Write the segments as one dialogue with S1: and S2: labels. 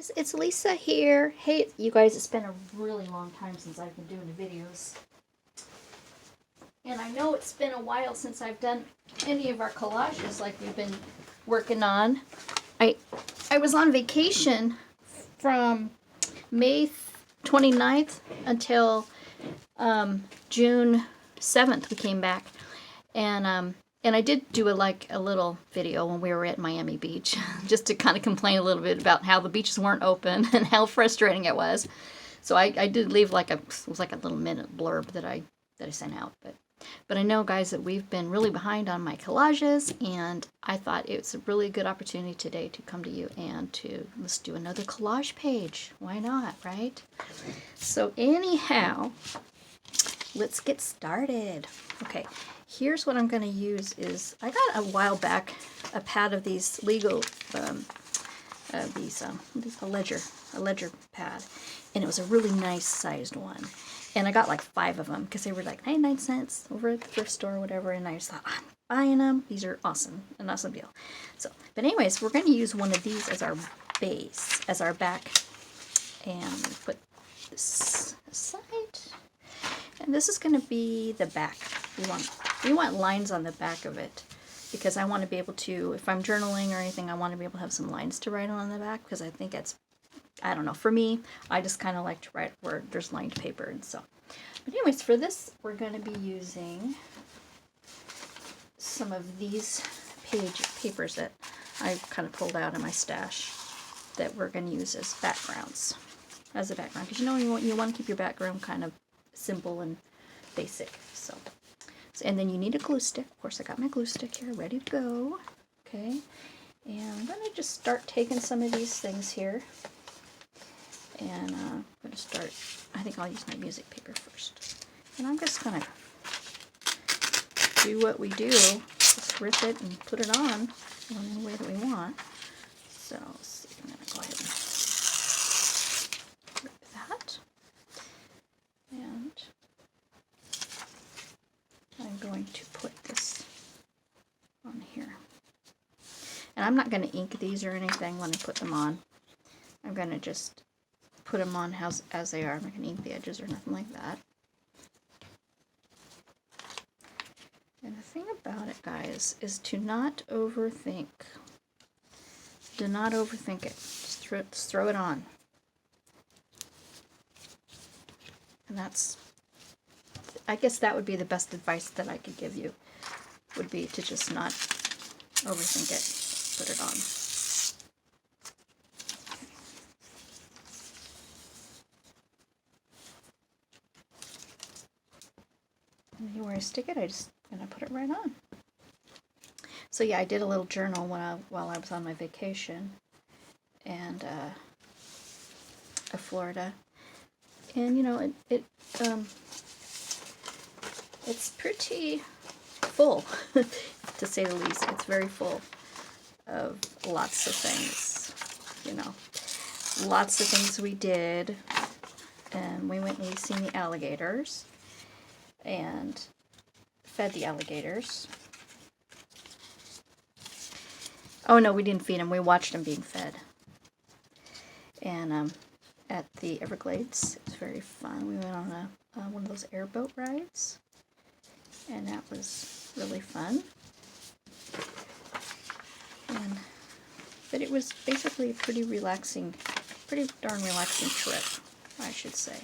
S1: guys, it's Lisa here. Hey, you guys, it's been a really long time since I've been doing the videos. And I know it's been a while since I've done any of our collages like we've been working on. I was on vacation from May 29th until June 7th we came back. And I did do a little video when we were at Miami Beach, just to kind of complain a little bit about how the beaches weren't open and how frustrating it was. So I did leave it was like a little minute blurb that I sent out. But I know, guys, that we've been really behind on my collages, and I thought it's a really good opportunity today to come to you and let's do another collage page. Why not, right? So anyhow, let's get started. Okay. Here's what I'm going to use is, I got a while back a pad of these legal, a ledger pad, and it was a really nice sized one. And I got like 5 of them because they were like 99 cents over at the thrift store or whatever, and I just thought, I'm buying them. These are awesome, an awesome deal. So, but anyways, we're going to use one of these as our base, as our back, and put this aside. And this is going to be the back. We want lines on the back of it because I want to be able to, if I'm journaling or anything, I want to be able to have some lines to write on the back because I think it's, I don't know, for me, I just kind of like to write where there's lined paper and so. But anyways, for this, we're going to be using some of these papers that I kind of pulled out of my stash that we're going to use as backgrounds, as a background. Because you want to keep your background kind of simple and basic, so. And then you need a glue stick. Of course, I got my glue stick here ready to go. Okay, and I'm going to just start taking some of these things here. And I'm going to start, I think I'll use my music paper first. And I'm just going to do what we do, just rip it and put it on any way that we want. So, let's see, I'm going to go ahead and rip that. And I'm going to put this on here. And I'm not going to ink these or anything when I put them on. I'm going to just put them on as they are. I'm not going to ink the edges or nothing like that. And the thing about it, guys, is to not overthink. Do not overthink it. Just throw it on. And that's, I guess that would be the best advice that I could give you, would be to just not overthink it. Put it on. And where I stick it, I just gonna put it right on. So yeah, I did a little journal while I was on my vacation, and of Florida, and you know it's pretty full, to say the least. It's very full of lots of things, you know. Lots of things we did. And we seen the alligators and fed the alligators. Oh no, we didn't feed them. We watched them being fed. And at the Everglades, it's very fun. We went on one of those airboat rides. And that was really fun. But it was basically a pretty darn relaxing trip, I should say.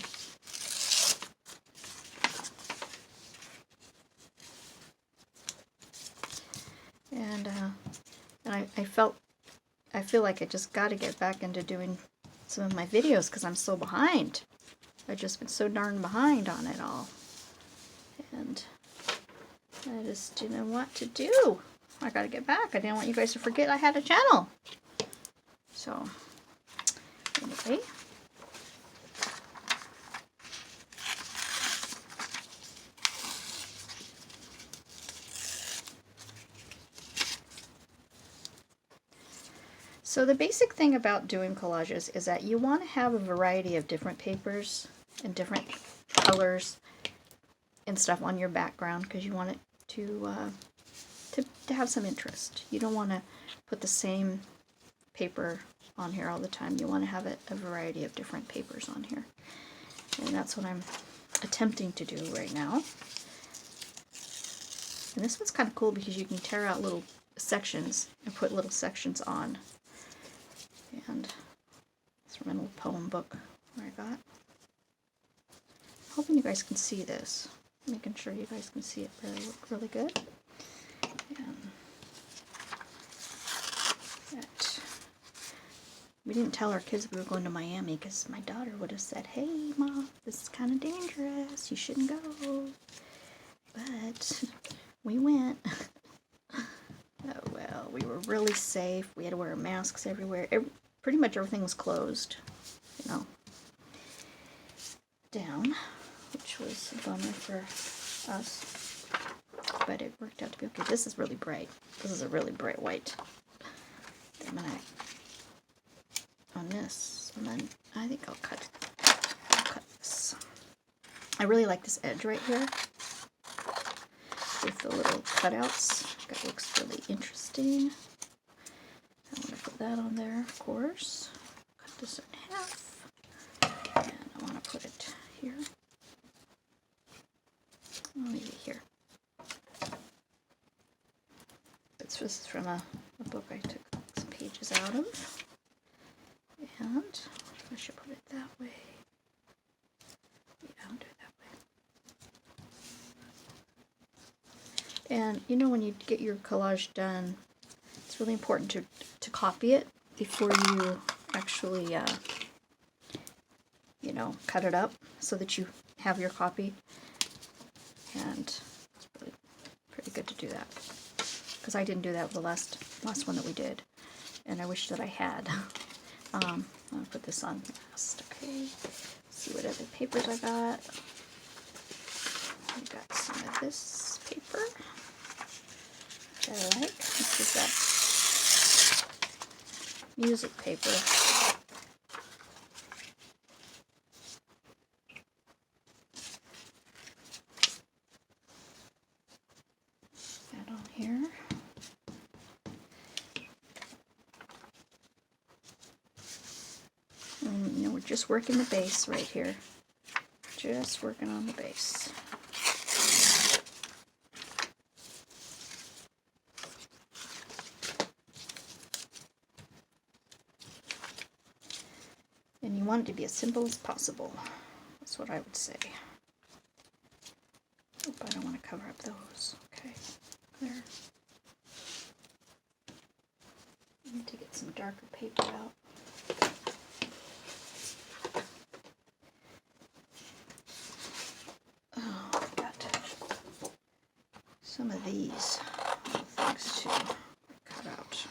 S1: And I feel like I just got to get back into doing some of my videos because I'm so behind. I've just been so darn behind on it all. And I just didn't know what to do. I gotta get back. I didn't want you guys to forget I had a channel. So, anyway. So the basic thing about doing collages is that you want to have a variety of different papers and different colors and stuff on your background because you want it to have some interest. You don't want to put the same paper on here all the time. You want to have a variety of different papers on here. And that's what I'm attempting to do right now. And this one's kind of cool because you can tear out little sections and put little sections on. And it's from an old poem book where I got. Hoping you guys can see this. Making sure you guys can see it really good. And that. We didn't tell our kids we were going to Miami because my daughter would have said, "Hey, Mom, this is kind of dangerous. You shouldn't go." But we went. Oh well, we were really safe. We had to wear masks everywhere. Pretty much everything was closed, you know, down, which was a bummer for us. But it worked out to be okay. This is really bright. This is a really bright white. I'm gonna on this, and then I think I'll cut this. I really like this edge right here with the little cutouts. That looks really interesting. I want to put that on there, of course. Cut this in half, and I want to put it here. I'll leave it here. This is from a book I took some pages out of. And I should put it that way. Yeah, I'll do it that way. And you know, when you get your collage done, it's really important to copy it before you actually, you know, cut it up so that you have your copy. And it's really pretty good to do that. Because I didn't do that with the last one that we did. And I wish that I had. I'm going to put this on last, okay? See what other papers I got. I got some of this paper, which I like. This is that music paper. That on here. And, you know, we're just working the base right here. Just working on the base. And you want it to be as simple as possible. That's what I would say. Oh, I don't want to cover up those. Okay, there. I need to get some darker paper out. Oh, I've got some of these little things to cut out.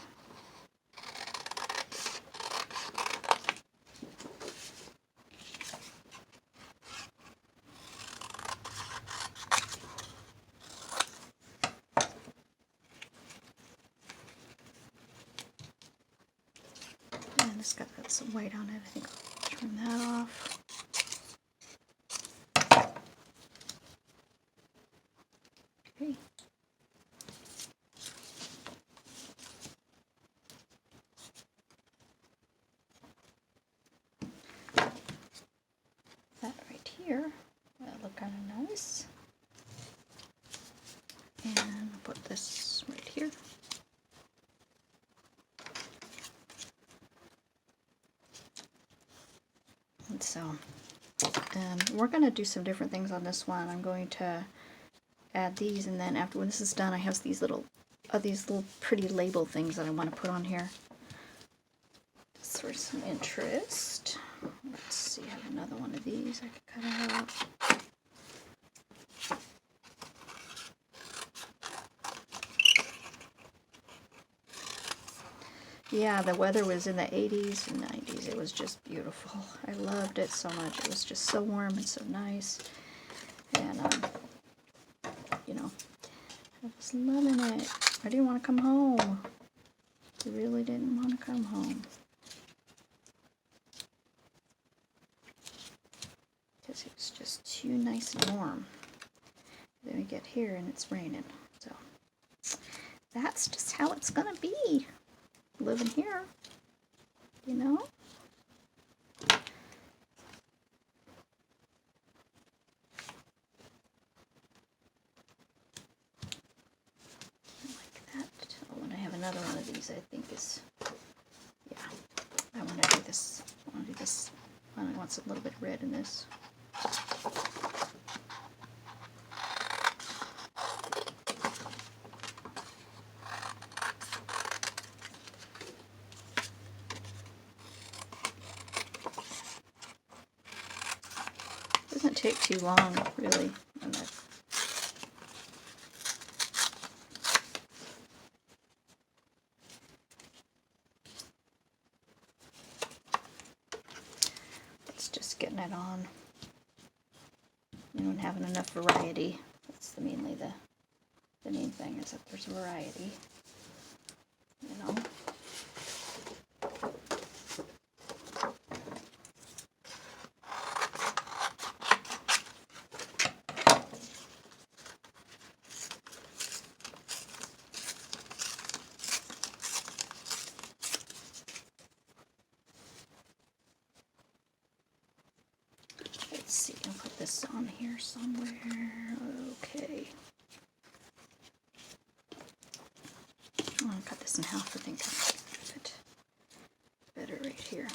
S1: And it's got some white on it. I think I'll turn that off. Okay. That right here, that'll look kind of nice. And I'll put this right here. And so, we're going to do some different things on this one. I'm going to add these, and then after when this is done, I have these little pretty label things that I want to put on here. Just for some interest. Let's see, I have another one of these I could cut out. Yeah, the weather was in the 80s and 90s. It was just beautiful. I loved it so much. It was just so warm and so nice. And, you know, I was loving it. I didn't want to come home. I really didn't want to come home. Because it was just too nice and warm. Then we get here and it's raining. So, that's just how it's going to be. Living here. you know? Like that. Oh, and I have another one of these I think is, yeah, I want to do this. I want to do this. I want some little bit of red in this. Doesn't take too long, really, on that. It's just getting it on. You know, and having enough variety. That's mainly the main thing, is that there's variety. You know. Let's see, I'll put this on here somewhere. Okay. I'm gonna cut this in half. I think I'll fit better right here.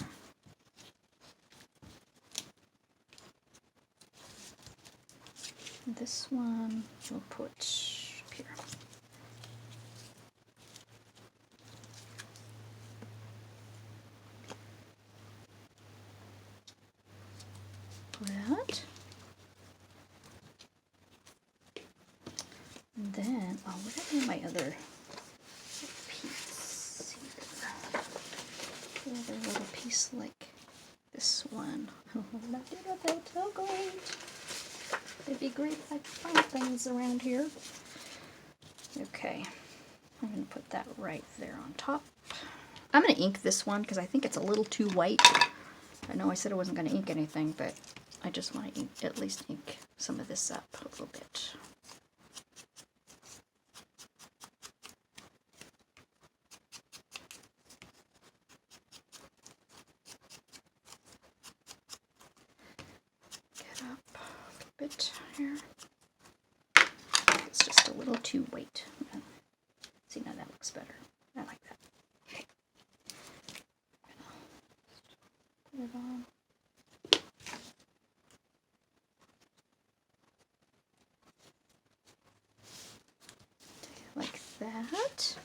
S1: And this one we'll put up here. That. And then, oh, what are my other piece here? The other little piece like this one. Not did without so great. It'd be great if I could find things around here. Okay, I'm gonna put that right there on top. I'm gonna ink this one because I think it's a little too white. I know I said I wasn't gonna ink anything, but I just want to at least ink some of this up a little bit. Get up a bit here. It's just a little too white. See, now that looks better. I like that. Okay. Put it on. Like that.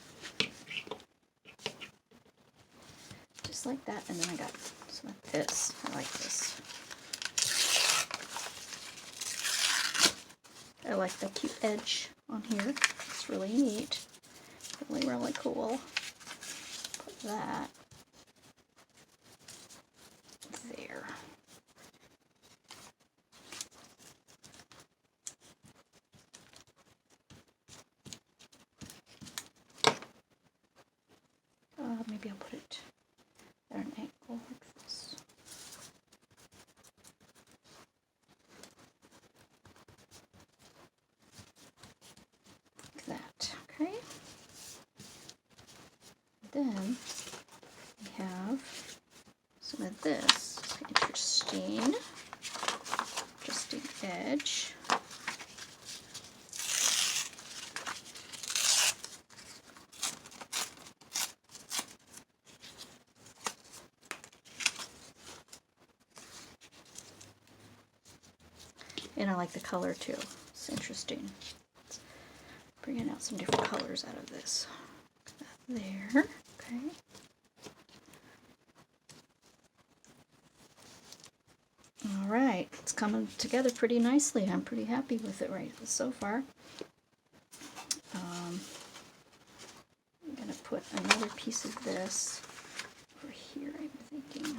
S1: Just like that. And then I got some of this. I like this. I like the cute edge on here. It's really neat. Really, really cool. Put that there. Maybe I'll put it at an angle like this. Like that, okay? Then we have some of this interesting edge. And I like the color too. It's interesting. It's bringing out some different colors out of this. There. Okay. All right. It's coming together pretty nicely. I'm pretty happy with it right so far. I'm going to put another piece of this over here, I'm thinking.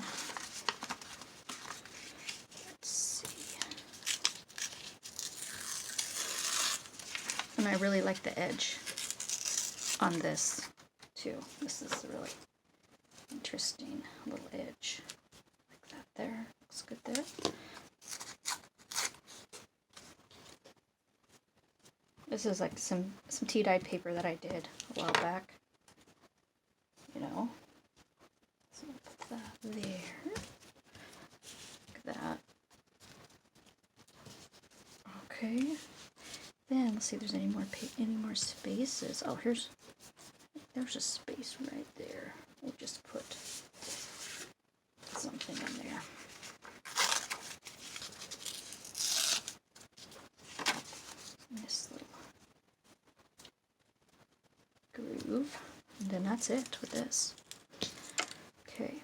S1: And I really like the edge on this too. This is a really interesting little edge. Like that there. Looks good there. This is like some tea-dyed paper that I did a while back. You know. So I'll put that. Okay. Then let's see if there's any more spaces. Oh, there's a space right there. We'll just put something in there. This little groove. And then that's it with this. Okay.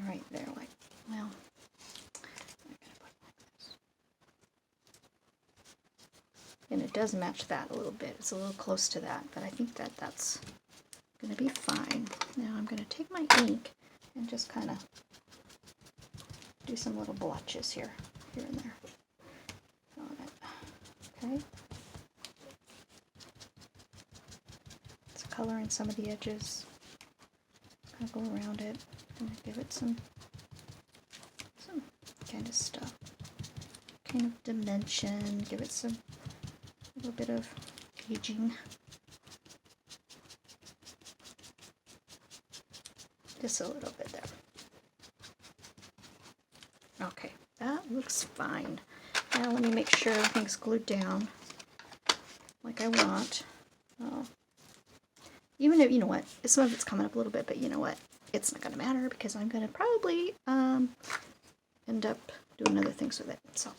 S1: Right there, like, well, I'm gonna put it like this. And it does match that a little bit. It's a little close to that, but I think that that's gonna be fine. Now I'm gonna take my ink and just kind of do some little blotches here and there on it. Okay. Let's color in some of the edges. Kind of go around it and give it some kind of stuff, kind of dimension. Give it a little bit of aging. Just a little bit there. Okay, that looks fine. Now let me make sure everything's glued down like I want. Oh. Even if, you know what, some of it's coming up a little bit, but you know what, it's not going to matter because I'm going to probably end up doing other things with it. So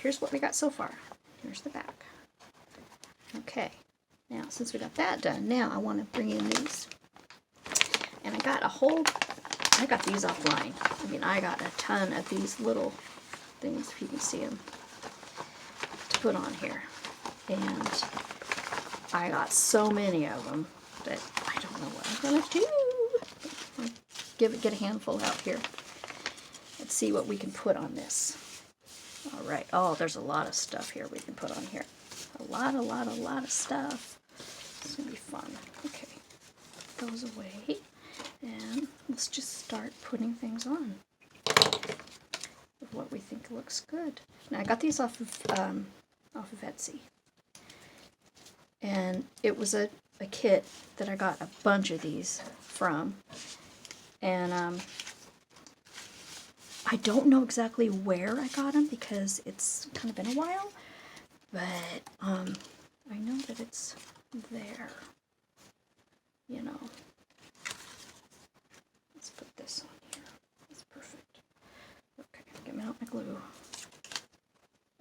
S1: here's what we got so far. Here's the back. Okay, now since we got that done, now I want to bring in these. And I got these offline. I mean, I got a ton of these little things, if you can see them, to put on here. And I got so many of them that I don't know what I'm going to do. I'll get a handful out here. Let's see what we can put on this. All right. Oh, there's a lot of stuff here we can put on here. A lot of stuff. It's going to be fun. Okay. Put those away. And let's just start putting things on of what we think looks good. Now I got these off of Etsy, and it was a kit that I got a bunch of these from, and I don't know exactly where I got them because it's kind of been a while, but I know that it's there, you know. Let's put this on here. That's perfect. Okay, get me out my glue.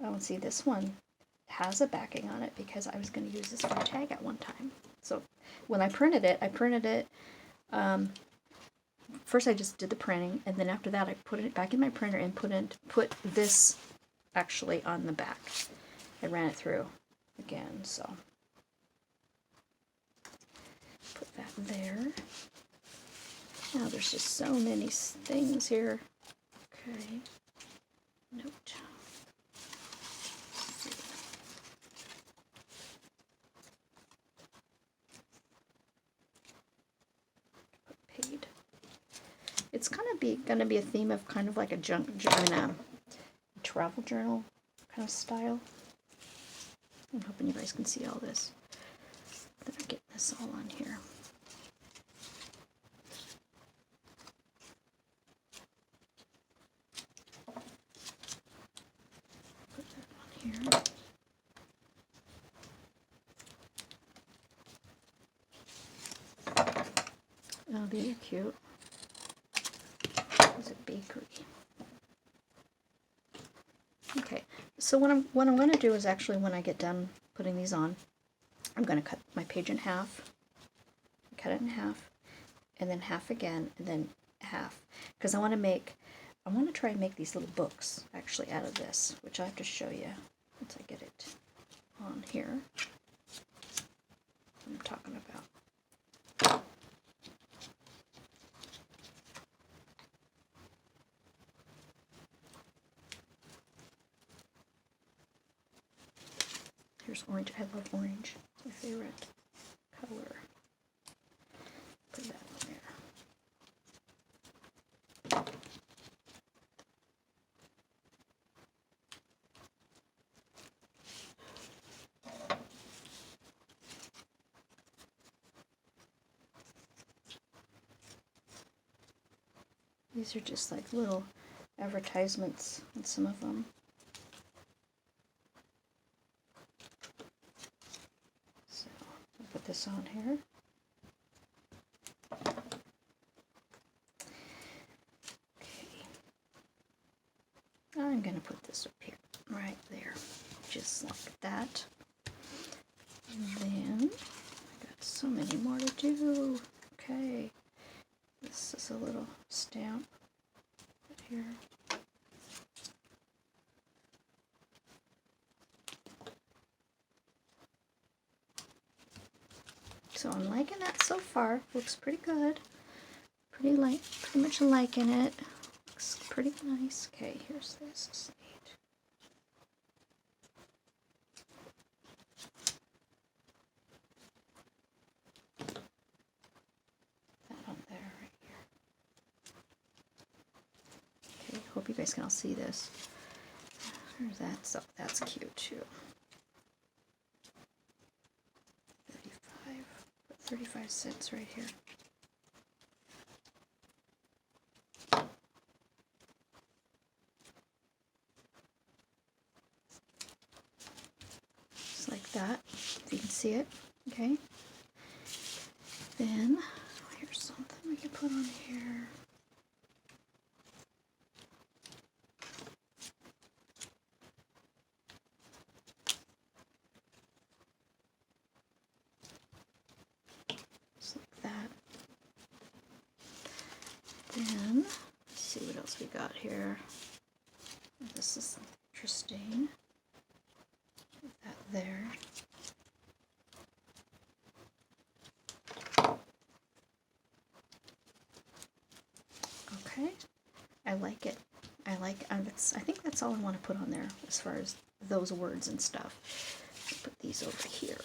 S1: Oh, and see, this one has a backing on it because I was going to use this for a tag at one time. So when I printed it, first I just did the printing, and then after that I put it back in my printer and put this actually on the back. I ran it through again, so put that there. Now there's just so many things here. Okay. Note. Paid. It's kind of going to be a theme of kind of like a travel journal kind of style. I'm hoping you guys can see all this. Then I'm getting this all on here. Put that on here. Oh, these are cute. It's a bakery. Okay, so what I'm going to do is actually, when I get done putting these on, I'm going to cut my page in half, cut it in half, and then half again, and then half, because I want to try and make these little books actually out of this, which I have to show you once I get it on here. What I'm talking about. Here's orange. I love orange. It's my favorite color. Put that on there. These are just like little advertisements on some of them. So I'll put this on here. Okay. I'm going to put this up here, right there, just like that. And then I got so many more to do. Okay. This is a little stamp right here. So I'm liking that so far. Looks pretty good. Pretty much liking it. Looks pretty nice. Okay, here's this slate. That on there right here. Okay, hope you guys can all see this. There's that. So that's cute too. 35 cents right here. Just like that, if you can see it. Okay. Then here's something we can put on here. Then, let's see what else we got here. This is interesting. Put that there. Okay, I like it. I think that's all I want to put on there as far as those words and stuff. Put these over here.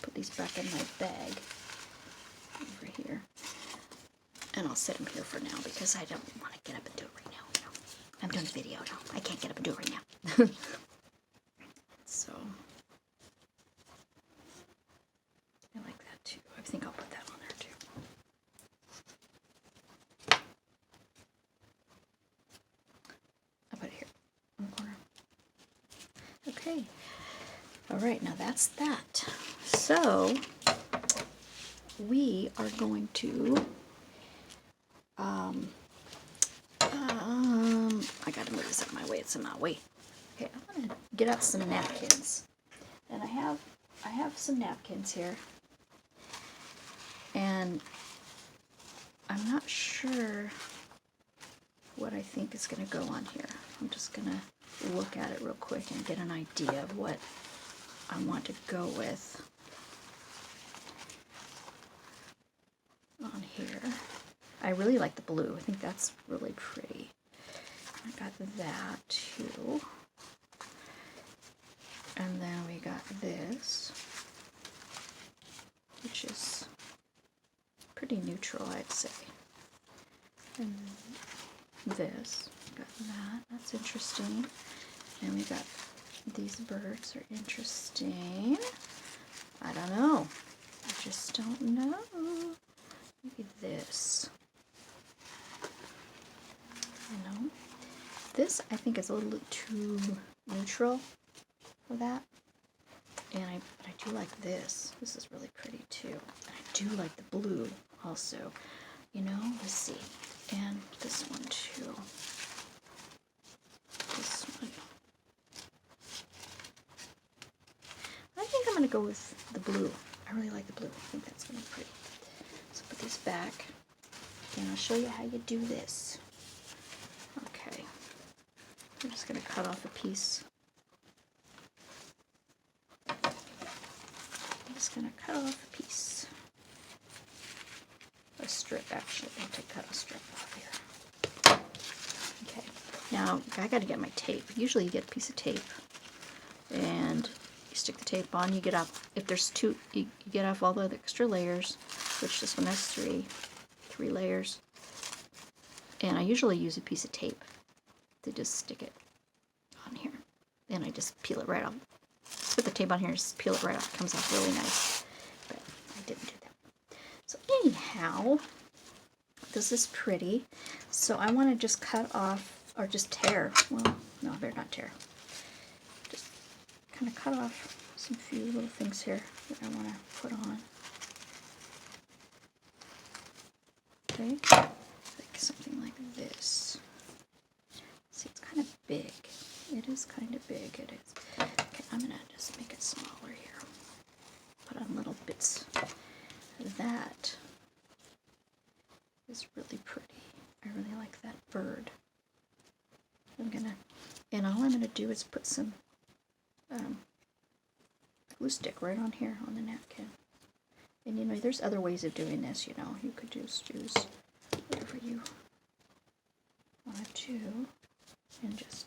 S1: Put these back in my bag over here. And I'll set them here for now because I don't want to get up and do it right now. No. I'm doing a video now. I can't get up and do it right now. So, I like that too. I think I'll put that on there too. I'll put it here in the corner. Okay. Alright, now that's that. So, we are going to I gotta move this out of my way. It's in my way. Okay, I'm gonna get out some napkins, and I have some napkins here, and I'm not sure what I think is gonna go on here. I'm just gonna look at it real quick and get an idea of what I want to go with on here. I really like the blue. I think that's really pretty. I got that too. And then we got this, which is pretty neutral, I'd say. And this, got that. That's interesting. And we got these birds are interesting. I don't know. I just don't know. Maybe this. You know, this I think is a little too neutral for that, and I do like this. This is really pretty too. And I do like the blue also. You know, let's see, and this one too. This one. I think I'm gonna go with the blue. I really like the blue. I think that's gonna be pretty. So put these back, and I'll show you how you do this. Okay, I'm just going to cut off a piece. I'm just going to cut off a piece. A strip, actually. I'm going to cut a strip off here. Okay, now I got to get my tape. Usually you get a piece of tape, and you stick the tape on. You get off, if there's two, you get off all the extra layers, which this one has three layers. And I usually use a piece of tape to just stick it on here. And I just peel it right off. Put the tape on here and just peel it right off. It comes off really nice. But I didn't do that. So anyhow, this is pretty. So I want to just cut off, or just tear, well, no, I better not tear. Just kind of cut off some few little things here that I want to put on. Okay, like something like this. See, it's kind of big. It is kind of big, it is. Okay, I'm gonna just make it smaller here. Put on little bits. That is really pretty. I really like that bird. And all I'm gonna do is put some glue stick right on here on the napkin. And you know, there's other ways of doing this, you know. You could just use whatever you want to and just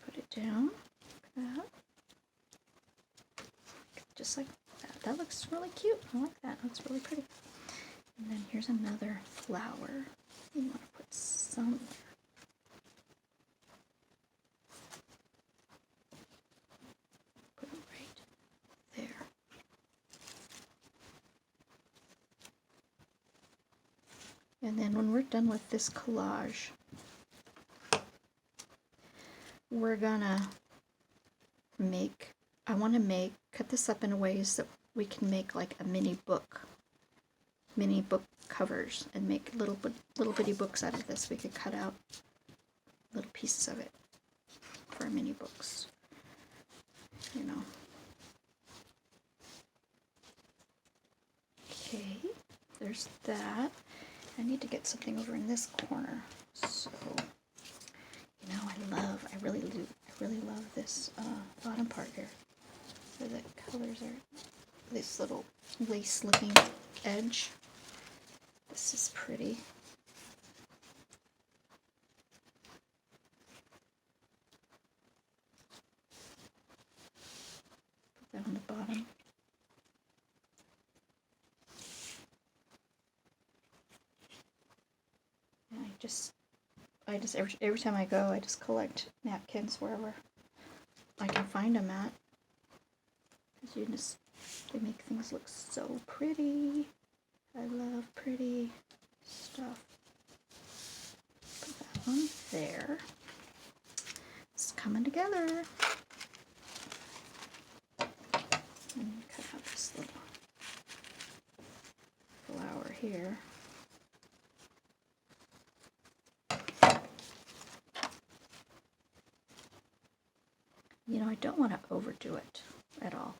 S1: put it down like that. Just like that. That looks really cute. I like that. That's really pretty. And then here's another flower. You want to put some there. Put it right there. And then when we're done with this collage, we're gonna cut this up in ways that we can make like a mini book covers and make little bitty books out of this. We could cut out little pieces of it for mini books, you know. Okay, there's that. I need to get something over in this corner. So, you know, I really love this bottom part here. So the colors are this little lace looking edge. This is pretty. Put that on the bottom. And I just every time I go, I just collect napkins wherever I can find them at. Because they make things look so pretty. I love pretty stuff. Put that on there. It's coming together. And cut out this little flower here. You know, I don't want to overdo it at all.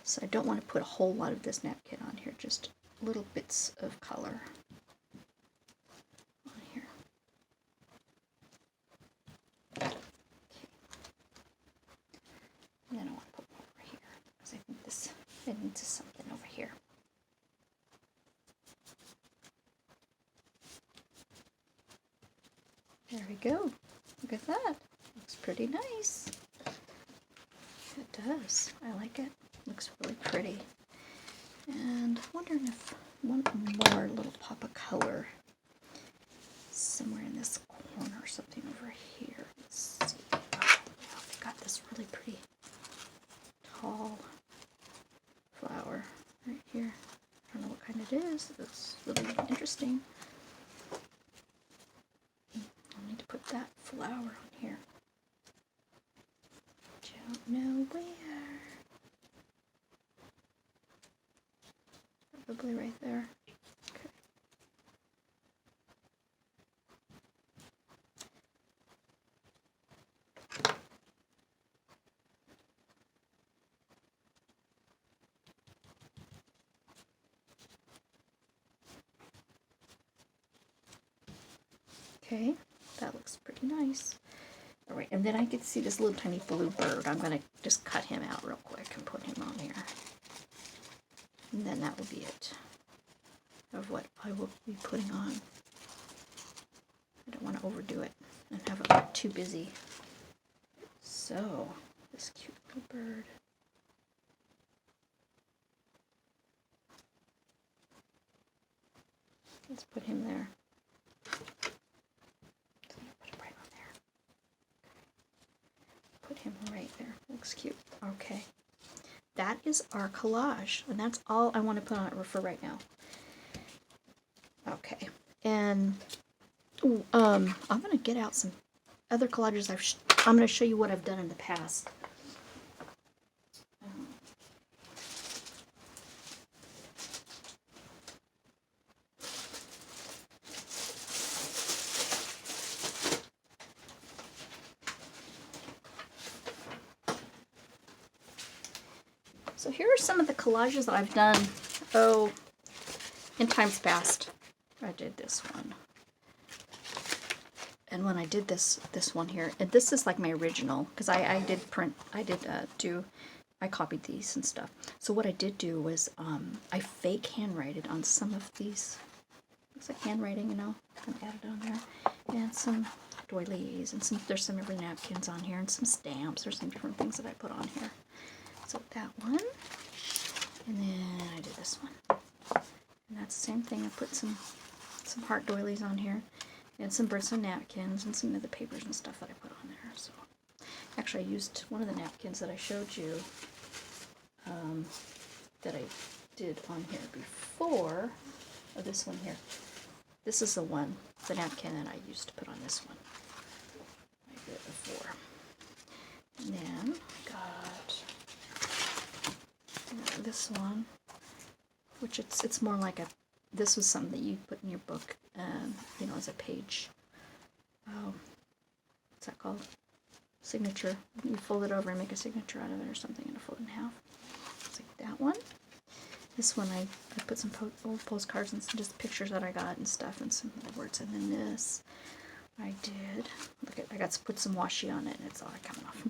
S1: So I don't want to put a whole lot of this napkin on here, just little bits of color on here. Okay. And then I want to put one over here, because I think it needs something over here. There we go. Look at that. Looks pretty nice. It does. I like it. Looks really pretty. And I'm wondering if one more little pop of color somewhere in this corner or something over here. Let's see. Oh, I got this really pretty tall flower right here. I don't know what kind it is. It's really interesting. I need to put that flower on here. Don't know where. Probably right there. Okay. Okay, that looks pretty nice. All right, and then I can see this little tiny blue bird. I'm going to just cut him out real quick and put him on here. And then that will be it of what I will be putting on. I don't want to overdo it and have it look too busy. So, this cute little bird. Let's put him there. So put him right on there. Put him right there. Looks cute. Okay. That is our collage, and that's all I want to put on it for right now. Okay, And I'm going to get out some other collages. I'm going to show you what I've done in the past. So here are some of the collages that I've done, in times past. I did this one. And when I did this one here, and this is like my original, because I copied these and stuff. So what I did do was, I fake handwrited on some of these. Looks like handwriting, you know, kind of added on there. And some doilies, and there's some rubber napkins on here, and some stamps, or some different things that I put on here. So that one, and then I did this one, and that's the same thing. I put some heart doilies on here, and some Bristle napkins, and some of the papers and stuff that I put on there. So actually I used one of the napkins that I showed you, that I did on here before, this one here. This is the napkin that I used to put on this one. I did it before. And then I got this one, which it's more like this was something that you put in your book, you know, as a page. What's that called? Signature. You fold it over and make a signature out of it or something, and fold it in half. It's like that one. This one I put some old postcards and some just pictures that I got and stuff, and some words. And then this I did. I got to put some washi on it, and it's all coming off.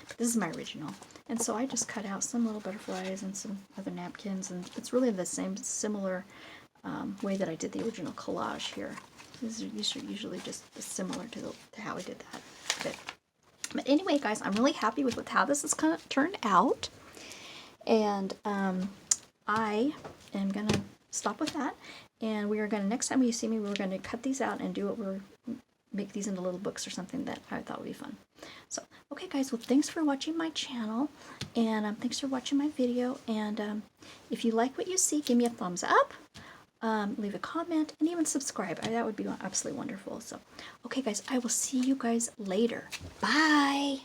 S1: But this is my original. And so I just cut out some little butterflies and some other napkins, and it's really the similar way that I did the original collage here. These are usually just similar to how I did that. But anyway, guys, I'm really happy with how this has kind of turned out. And I am going to stop with that. And we are going to, next time you see me, we're going to cut these out and make these into little books or something that I thought would be fun. So, okay guys, well, thanks for watching my channel, and thanks for watching my video, and if you like what you see, give me a thumbs up, leave a comment, and even subscribe. That would be absolutely wonderful. So, okay guys, I will see you guys later. Bye!